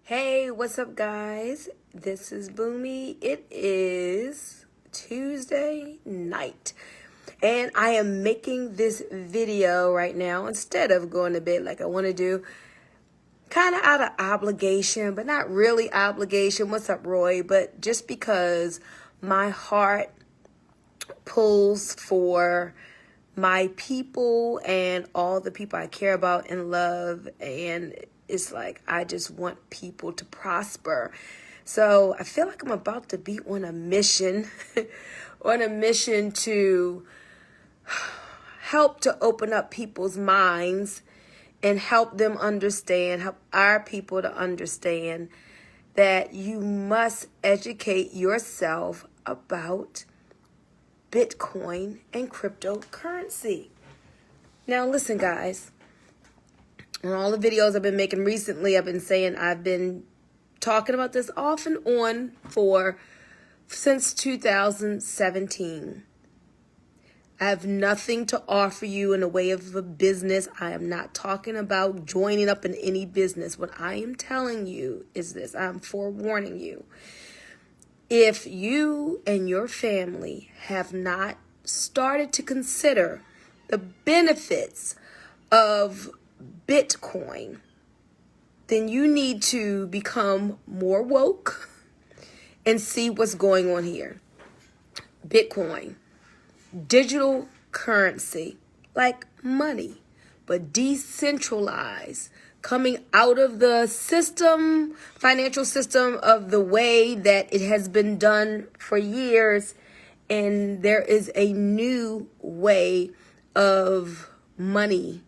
Hey, what's up, guys? This is Bunmi. It is Tuesday night, and I am making this video right now instead of going to bed like I want to do, kind of out of obligation, but not really obligation. What's up, Roy? But just because my heart pulls for my people and all the people I care about and love, and it's like I just want people to prosper. So I feel like I'm about to be on a mission, on a mission to help to open up people's minds and help them understand, help our people to understand that you must educate yourself about Bitcoin and cryptocurrency. Now listen, guys, on all the videos I've been making recently, I've been saying I've been talking about this off and on since 2017. I have nothing to offer you in the way of a business. I am not talking about joining up in any business. What I am telling you is this. I'm forewarning you. If you and your family have not started to consider the benefits of Bitcoin, then you need to become more woke and see what's going on here. Bitcoin, digital currency, like money, but decentralized, coming out of the system, financial system of the way that it has been done for years. And there is a new way of money.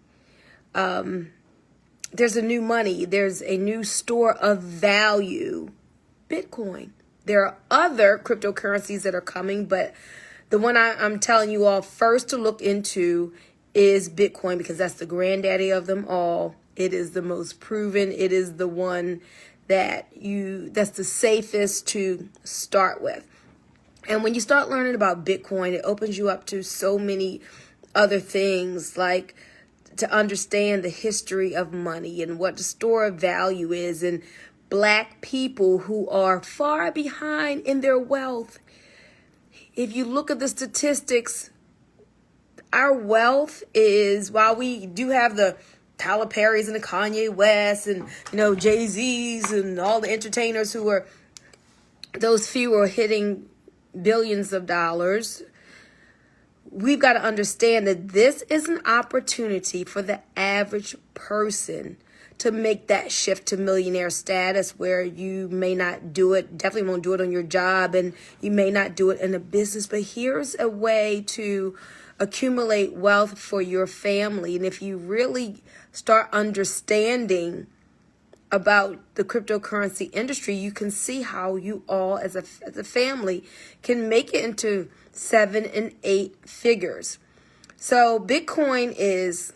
There's a new money. There's a new store of value, Bitcoin. There are other cryptocurrencies that are coming, but the one I'm telling you all first to look into is Bitcoin, because that's the granddaddy of them all. It is the most proven. It is the one that's the safest to start with. And when you start learning about Bitcoin, it opens you up to so many other things, like to understand the history of money and what the store of value is, and Black people who are far behind in their wealth. If you look at the statistics, our wealth is, while we do have the Tyler Perry's and the Kanye West and, Jay-Z's and all the entertainers who are, those few are hitting billions of dollars, we've got to understand that this is an opportunity for the average person to make that shift to millionaire status, where you may not do it, definitely won't do it on your job, and you may not do it in a business, but here's a way to accumulate wealth for your family. And if you really start understanding about the cryptocurrency industry, you can see how you all as a family can make it into 7 and 8 figures. So Bitcoin is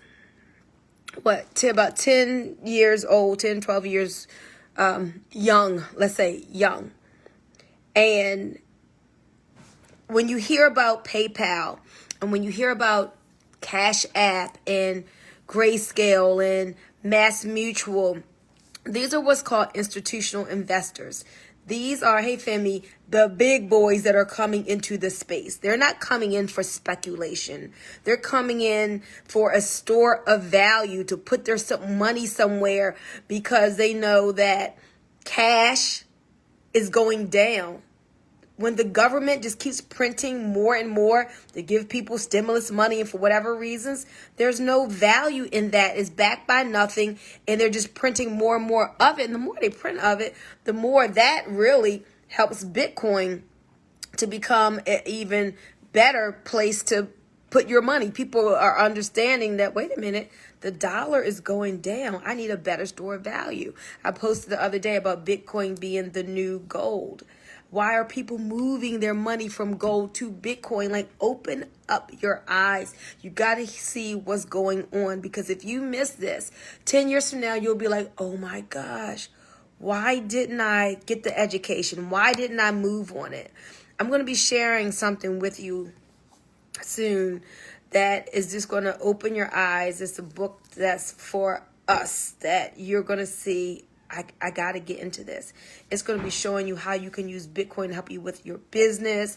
about 10 years old, 10, 12 years young, let's say young. And when you hear about PayPal, and when you hear about Cash App and Grayscale and Mass Mutual, these are what's called institutional investors. These are, hey Femi, the big boys that are coming into the space. They're not coming in for speculation. They're coming in for a store of value to put their money somewhere, because they know that cash is going down. When the government just keeps printing more and more to give people stimulus money, and for whatever reasons, there's no value in that. It's backed by nothing, and they're just printing more and more of it. And the more they print of it, the more that really helps Bitcoin to become an even better place to put your money. People are understanding that, wait a minute, the dollar is going down. I need a better store of value. I posted the other day about Bitcoin being the new gold. Why are people moving their money from gold to Bitcoin? Like, open up your eyes. You got to see what's going on, because if you miss this, 10 years from now, you'll be like, oh my gosh, why didn't I get the education? Why didn't I move on it? I'm going to be sharing something with you soon that is just going to open your eyes. It's a book that's for us that you're going to see I got to get into this. It's going to be showing you how you can use Bitcoin to help you with your business,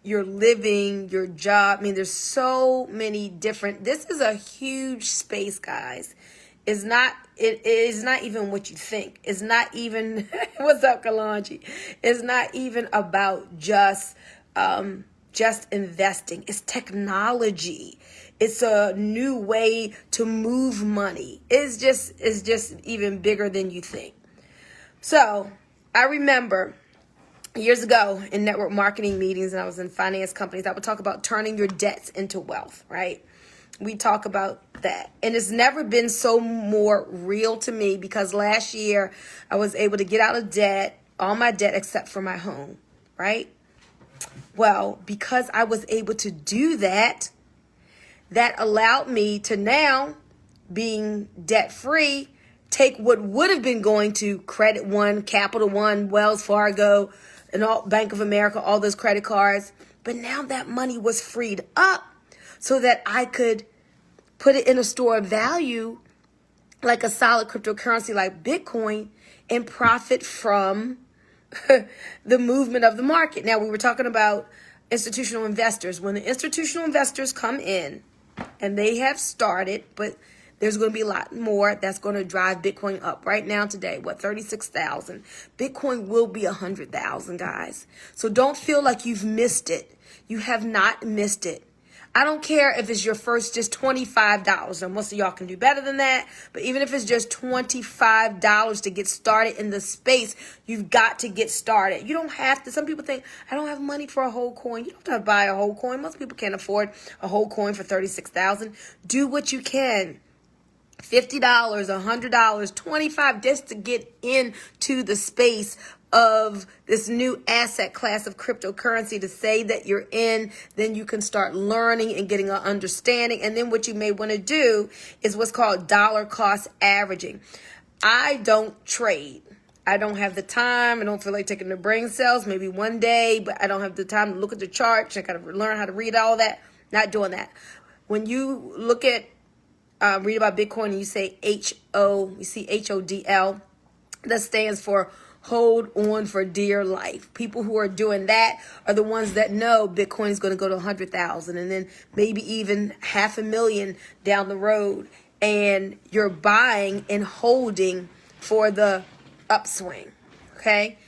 your living, your job. I mean, there's so many different, this is a huge space, guys. It is not even what you think. It's not even, what's up, Kalanji? It's not even about just investing. It's technology. It's a new way to move money. It's just even bigger than you think. So I remember years ago in network marketing meetings, and I was in finance companies, I would talk about turning your debts into wealth, right? We talk about that. And it's never been so more real to me because last year I was able to get out of debt, all my debt except for my home, right? Well, because I was able to do that, that allowed me to now, being debt-free, take what would have been going to Credit One, Capital One, Wells Fargo, and all Bank of America, all those credit cards. But now that money was freed up so that I could put it in a store of value like a solid cryptocurrency like Bitcoin and profit from the movement of the market. Now, we were talking about institutional investors. When the institutional investors come in, and they have started, but there's going to be a lot more that's going to drive Bitcoin up. Right now, today, 36,000. Bitcoin will be 100,000, guys. So don't feel like you've missed it. You have not missed it. I don't care if it's your first just $25. Now, most of y'all can do better than that. But even if it's just $25 to get started in the space, you've got to get started. You don't have to. Some people think, I don't have money for a whole coin. You don't have to buy a whole coin. Most people can't afford a whole coin for $36,000. Do what you can. $50, $100, $25 just to get into the space of this new asset class of cryptocurrency, to say that you're in. Then you can start learning and getting an understanding. And then what you may want to do is what's called dollar cost averaging. I don't trade. I don't have the time. I don't feel like taking the brain cells. Maybe one day, but I don't have the time to look at the charts. I got to learn how to read all that. Not doing that. When you look at read about Bitcoin and you say HODL, that stands for hold on for dear life. People who are doing that are the ones that know Bitcoin is going to go to 100,000 and then maybe even 500,000 down the road. And you're buying and holding for the upswing. Okay?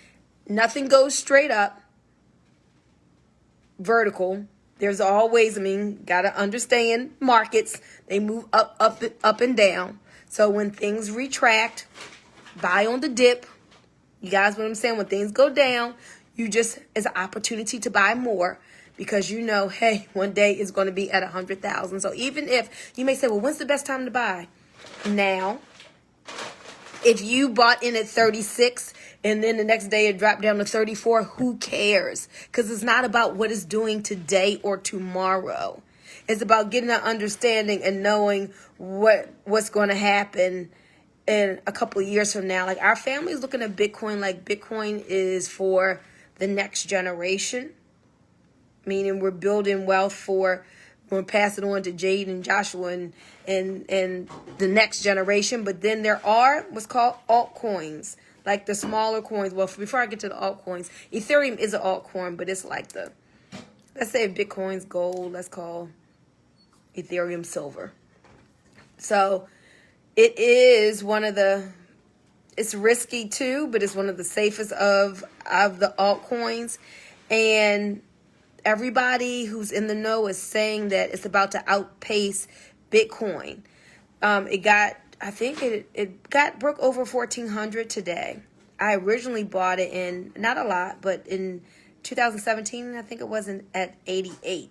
Nothing goes straight up, vertical. There's always, gotta understand markets. They move up and down. So when things retract, buy on the dip. You guys know what I'm saying? When things go down, you just, it's an opportunity to buy more because you know, hey, one day it's going to be at 100,000. So even if you may say, well, when's the best time to buy? Now. If you bought in at 36 and then the next day it dropped down to 34, who cares? Because it's not about what it's doing today or tomorrow. It's about getting an understanding and knowing what's going to happen in a couple of years from now. Like our family is looking at Bitcoin like Bitcoin is for the next generation. Meaning we're building wealth for, we're passing on to Jade and Joshua and the next generation. But then there are what's called altcoins, like the smaller coins. Well, before I get to the altcoins, Ethereum is an altcoin, but it's like let's say Bitcoin's gold, let's call Ethereum silver. So it is it's risky too, but it's one of the safest of the altcoins. And everybody who's in the know is saying that it's about to outpace Bitcoin. It broke over 1,400 today. I originally bought it in, not a lot, but in 2017, I think it was at 88.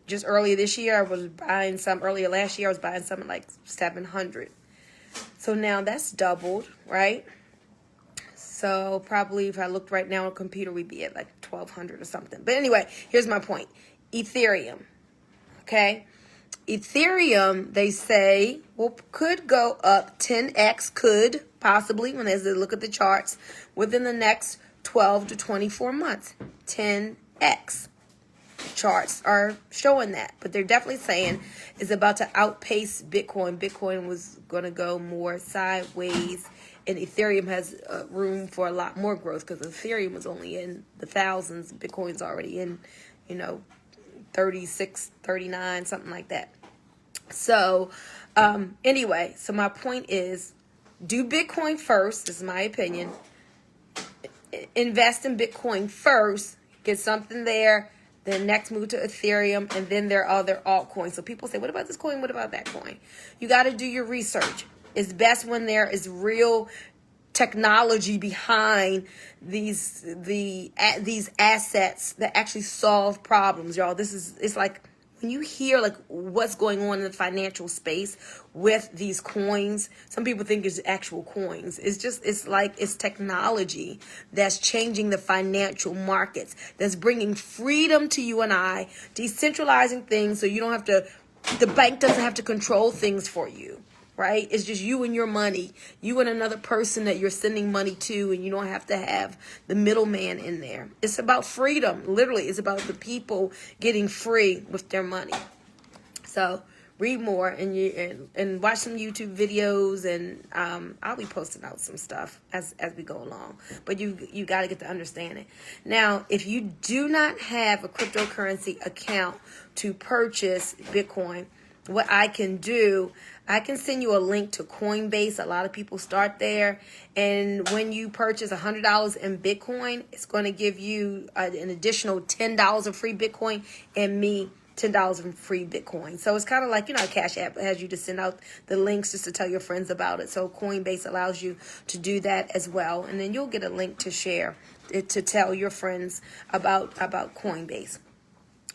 Just earlier this year, earlier last year, I was buying something like 700. So now that's doubled, right? So probably if I looked right now on a computer, we'd be at like 1,200 or something. But anyway, here's my point. Ethereum, okay? Ethereum, they say, could go up 10x, could possibly, as they look at the charts, within the next 12 to 24 months. 10x. charts are showing that. But they're definitely saying it's about to outpace Bitcoin. Bitcoin was going to go more sideways, and Ethereum has room for a lot more growth because Ethereum was only in the thousands. Bitcoin's already in, 36, 39, something like that. So anyway, so my point is, do Bitcoin first. This is my opinion. Invest in Bitcoin first, get something there, then next move to Ethereum, and then there are other altcoins. So people say, what about this coin? What about that coin? You got to do your research. It's best when there is real technology behind these assets that actually solve problems, y'all. It's like when you hear like what's going on in the financial space with these coins, some people think it's actual coins. It's technology that's changing the financial markets, that's bringing freedom to you and I, decentralizing things so you don't have to, the bank doesn't have to control things for you. Right? It's just you and your money, you and another person that you're sending money to, and you don't have to have the middleman in there. It's about freedom. Literally, it's about the people getting free with their money. So read more and watch some YouTube videos, and I'll be posting out some stuff as we go along. But you got to get to understand it. Now, if you do not have a cryptocurrency account to purchase Bitcoin, what I can do, I can send you a link to Coinbase. A lot of people start there. And when you purchase $100 in Bitcoin, it's going to give you an additional $10 of free Bitcoin, and me $10 in free Bitcoin. So it's kind of like, Cash App has you to send out the links just to tell your friends about it. So Coinbase allows you to do that as well. And then you'll get a link to share it, to tell your friends about Coinbase.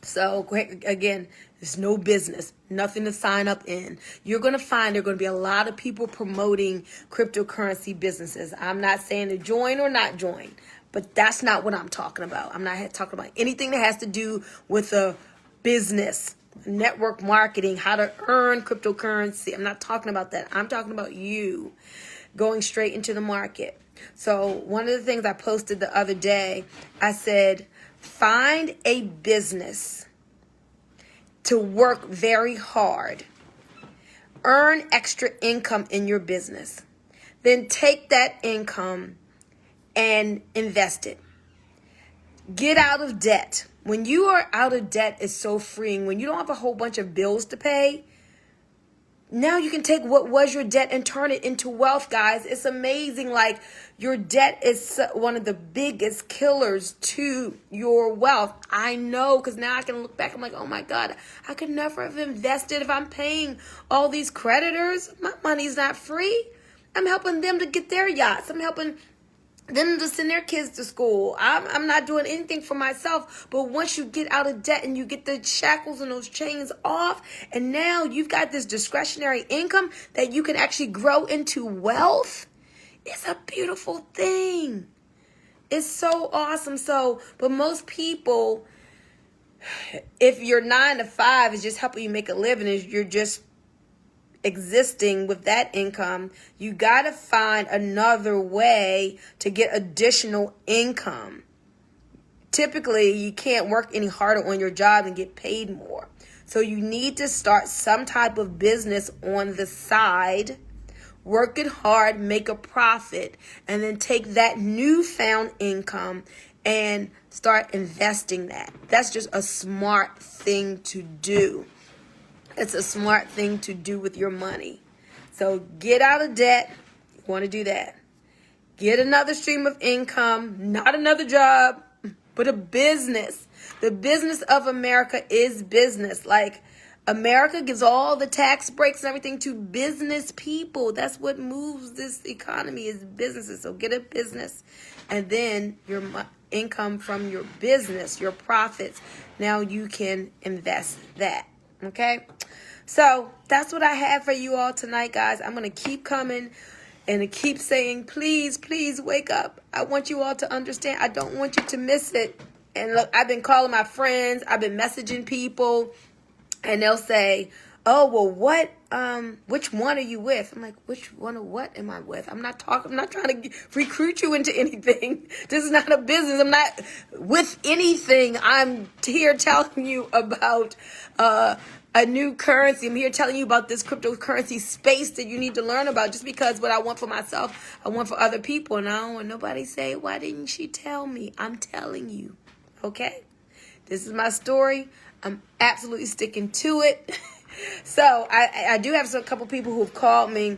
So again, there's no business, nothing to sign up in. You're going to find there are going to be a lot of people promoting cryptocurrency businesses. I'm not saying to join or not join, but that's not what I'm talking about. I'm not talking about anything that has to do with a business, network marketing, how to earn cryptocurrency. I'm not talking about that. I'm talking about you going straight into the market. So one of the things I posted the other day, I said, find a business to work very hard, earn extra income in your business, then take that income and invest it. Get out of debt. When you are out of debt, it's so freeing. When you don't have a whole bunch of bills to pay, now you can take what was your debt and turn it into wealth, guys. It's amazing. Like, your debt is one of the biggest killers to your wealth. I know, because now I can look back. I'm like, oh my God, I could never have invested if I'm paying all these creditors. My money's not free. I'm helping them to get their yachts. I'm helping them to send their kids to school. I'm not doing anything for myself. But once you get out of debt and you get the shackles and those chains off, and now you've got this discretionary income that you can actually grow into wealth, it's a beautiful thing. It's so awesome. But most people, if your 9 to 5 is just helping you make a living, is you're just existing with that income, you got to find another way to get additional income. Typically, you can't work any harder on your job and get paid more. So you need to start some type of business on the side, work it hard, make a profit, and then take that newfound income and start investing that. That's just a smart thing to do. It's a smart thing to do with your money. So get out of debt. You want to do that. Get another stream of income, not another job, but a business. The business of America is business. Like, America gives all the tax breaks and everything to business people. That's what moves this economy, is businesses. So get a business, and then your income from your business, your profits, now you can invest that. Okay? So that's what I have for you all tonight, guys. I'm going to keep coming and keep saying, please, please wake up. I want you all to understand. I don't want you to miss it. And look, I've been calling my friends. I've been messaging people. And they'll say, oh, well, what which one are you with? I'm like, which one of what am I with? I'm not trying to recruit you into anything. This is not a business. I'm not with anything. I'm here telling you about a new currency. I'm here telling you about this cryptocurrency space that you need to learn about. Just because what I want for myself, I want for other people. And I don't want nobody to say, why didn't she tell me? I'm telling you. Okay? This is my story. I'm absolutely sticking to it. So I do have a couple people who have called me,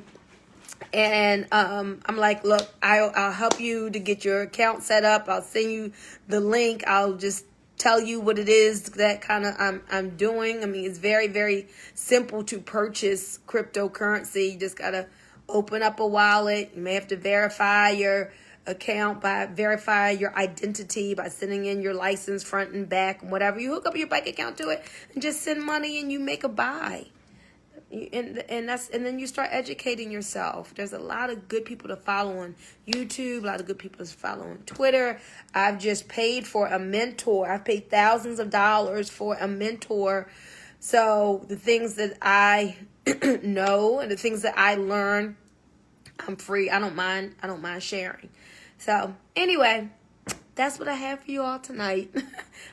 and I'm like, look, I'll help you to get your account set up. I'll send you the link. I'll just tell you what it is that kind of I'm doing. I mean, it's very, very simple to purchase cryptocurrency. You just gotta open up a wallet. You may have to verify your account verify your identity by sending in your license front and back and whatever. You hook up your bank account to it and just send money and you make a buy. And then you start educating yourself. There's a lot of good people to follow on YouTube, a lot of good people to follow on Twitter. I've just paid for a mentor. I've paid thousands of dollars for a mentor. So the things that I know and the things that I learn, I'm free. I don't mind sharing. So anyway, that's what I have for you all tonight.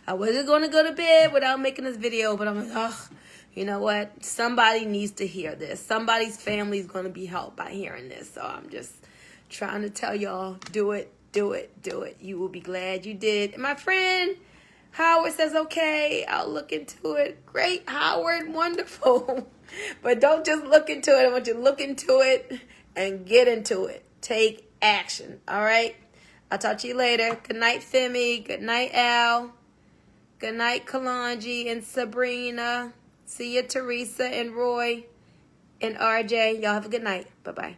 I wasn't going to go to bed without making this video, but I'm like, oh, you know what? Somebody needs to hear this. Somebody's family is going to be helped by hearing this. So I'm just trying to tell y'all, do it, do it, do it. You will be glad you did. And my friend Howard says, okay, I'll look into it. Great, Howard, wonderful. But don't just look into it. I want you to look into it and get into it. Take action. All right? I'll talk to you later. Good night, Femi. Good night, Al. Good night, Kalanji and Sabrina. See you, Teresa and Roy and RJ. Y'all have a good night. Bye-bye.